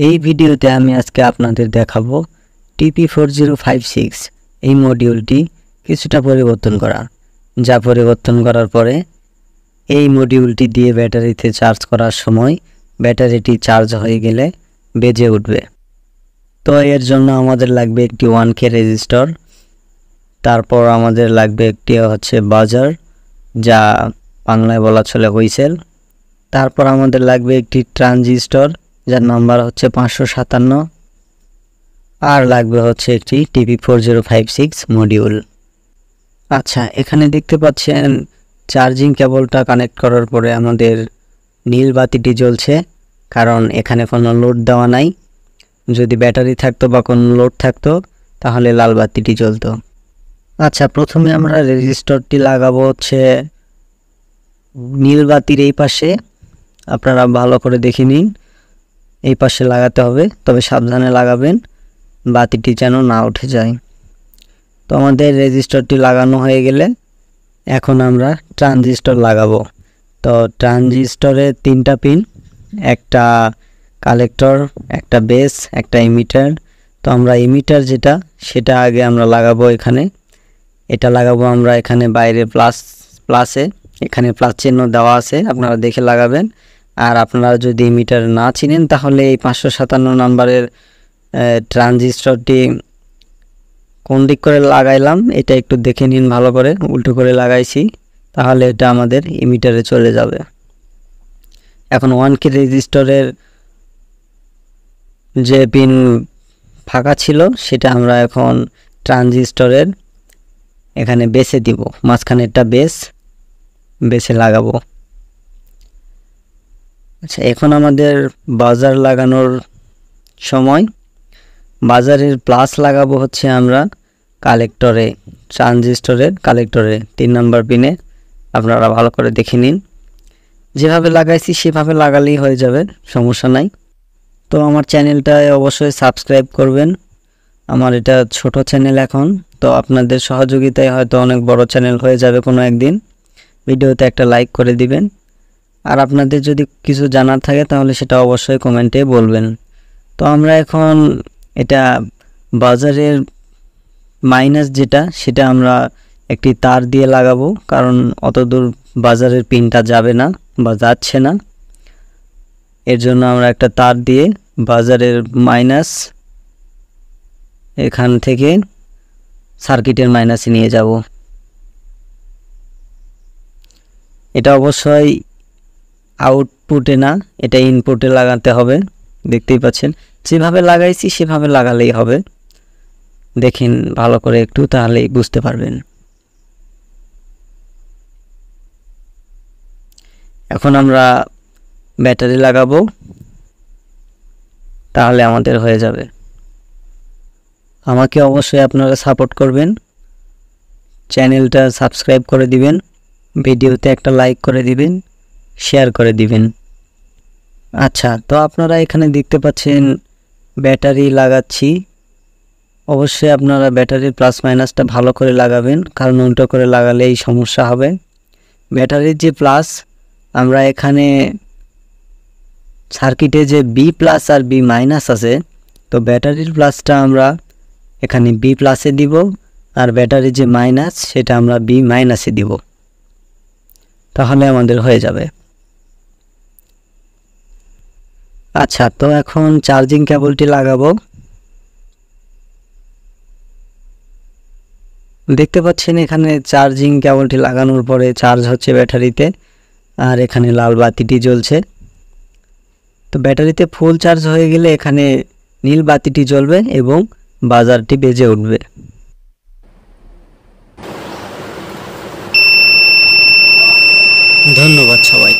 এই ভিডিওতে আমি আজকে আপনাদের দেখাবো TP4056 এই মডিউলটি কিছুটা পরিবর্তন করা, যা পরিবর্তন করার পরে এই মডিউলটি দিয়ে ব্যাটারিতে চার্জ করার সময় ব্যাটারিটি চার্জ হয়ে গেলে বেজে উঠবে। তো এর জন্য আমাদের লাগবে একটি 1K রেজিস্টর, তারপর আমাদের লাগবে একটি বাজার, যা বাংলায় বলা চলে হুইসেল। তারপর আমাদের লাগবে একটি ট্রানজিস্টর যার নাম্বার 557, আর লাগবে একটি TP4056 মডিউল। আচ্ছা, এখানে দেখতে পাচ্ছেন চার্জিং কেবলটা কানেক্ট করার পরে আমাদের নীল বাতিটি জ্বলছে, কারণ এখানে কোনো লোড দেওয়া নাই। যদি ব্যাটারি থাকতো বা কোনো লোড থাকতো তাহলে লাল বাতিটি জ্বলতো। আচ্ছা, প্রথমে আমরা রেজিস্টরটি লাগাবো নীল বাতির এই পাশে। আপনারা ভালো করে দেখে নিন, এই পাশে লাগাতে হবে, তবে সাবধানে লাগাবেন, বাতিটি যেন না উঠে যায়। তো আমাদের রেজিস্টরটি লাগানো হয়ে গেলে এখন আমরা ট্রানজিস্টর লাগাবো। তো ট্রানজিস্টরের 3টা পিন, একটা কালেক্টর, একটা বেস, একটা ইমিটার। তো আমরা ইমিটার সেটা আগে আমরা লাগাবো এখানে। এটা লাগাবো আমরা এখানে বাইরে প্লাসে, এখানে প্লাস চিহ্ন দেওয়া আছে, আপনারা দেখে লাগাবেন। আর আপনারা যদি ইমিটার না চিনেন তাহলে এই 557 নাম্বারের ট্রানজিস্টরটি কোন দিক করে লাগাইলাম এটা একটু দেখে নিন ভালো করে। উল্টো করে লাগাইছি, তাহলে এটা আমাদের ইমিটারে চলে যাবে। এখন 1K রেজিস্টরের যে পিন ফাঁকা ছিল সেটা আমরা এখন ট্রানজিস্টরের এখানে বেসে দিব, মাঝখানে একটা বেসে লাগাবো। আচ্ছা, এখন আমাদের বাজার লাগানোর সময়। বাজারের প্লাস লাগাবো আমরা কালেক্টরে, ট্রানজিস্টরের কালেক্টরে 3 নম্বর পিনে। আপনারা ভালো করে দেখে নিন, যেভাবে লাগাইছি সেভাবে লাগালেই হয়ে যাবে, সমস্যা নাই। তো আমার চ্যানেলটায় অবশ্যই সাবস্ক্রাইব করবেন। আমার এটা ছোট চ্যানেল এখন, তো আপনাদের সহযোগিতায় হয়তো অনেক বড় চ্যানেল হয়ে যাবে কোনো একদিন। ভিডিওতে একটা লাইক করে দিবেন, আর আপনাদের যদি কিছু জানার থাকে তাহলে সেটা অবশ্যই কমেন্টে বলবেন। তো আমরা এখন এটা বাজারের মাইনাস সেটা আমরা একটি তার দিয়ে লাগাবো, কারণ অতদূর বাজারের পিনটা যাবে না বা যাচ্ছে না। এর জন্য আমরা একটা তার দিয়ে বাজারের মাইনাস এখান থেকে সার্কিটের মাইনাসে নিয়ে যাব। এটা অবশ্যই আউটপুটে না, এটা ইনপুটে লাগাতে হবে। দেখতেই পাচ্ছেন, যেভাবে লাগাইছি সেভাবে লাগালেই হবে। দেখেন ভালো করে একটু, তাহলেই বুঝতে পারবেন। এখন আমরা ব্যাটারি লাগাবো, তাহলে আমাদের হয়ে যাবে। আমাকে অবশ্যই আপনারা সাপোর্ট করবেন, চ্যানেলটা সাবস্ক্রাইব করে দিবেন, ভিডিওতে একটা লাইক করে দিবেন, শেয়ার করে দিবেন। আচ্ছা, তো আপনারা এখানে দেখতে পাচ্ছেন ব্যাটারি লাগাচ্ছি। অবশ্যই আপনারা ব্যাটারির প্লাস মাইনাসটা ভালো করে লাগাবেন, কারণ উল্টো করে লাগালে এই সমস্যা হবে। ব্যাটারির যে প্লাস, আমরা এখানে সার্কিটে যে বি প্লাস আর বি মাইনাস আছে, তো ব্যাটারির প্লাসটা আমরা এখানে বি প্লাসে দিব, আর ব্যাটারির যে মাইনাস সেটা আমরা বি মাইনাসে দিব, তাহলে আমাদের হয়ে যাবে। আচ্ছা, তো এখন চার্জিং কেবলটি লাগাবো। দেখতে পাচ্ছেন এখানে চার্জিং কেবলটি লাগানোর পরে চার্জ হচ্ছে ব্যাটারিতে, আর এখানে লাল বাতিটি জ্বলছে। তো ব্যাটারিতে ফুল চার্জ হয়ে গেলে এখানে নীল বাতিটি জ্বলবে এবং বাজারটি বেজে উঠবে। ধন্যবাদ সবাই।